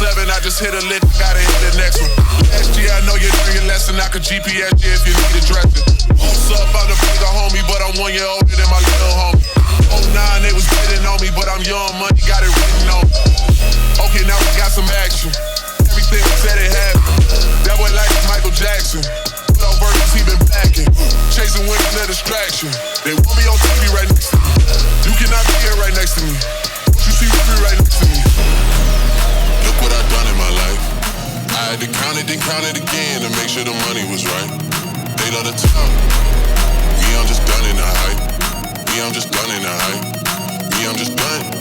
7, I just hit a lick, gotta hit the next one. Last year, I know you learned your lesson, I could GPS you if you need addressing. What's up, I'm the bigger homie, but I'm 1 year older than my little homie. 09, they was bidding on me, but I'm young, money got it written on me. Okay, now we got some action. Everything we said it happened. That boy like Michael Jackson. Put on verses, he been backing. Chasing women, a distraction. They want me on TV right next to me. You cannot be here right next to me. You see me right next to me. Look what I done in my life. I had to count it, then count it again to make sure the money was right. They love to talk. Me, I'm just done in the hype. Me, I'm just done in the hype. Me, I'm just done.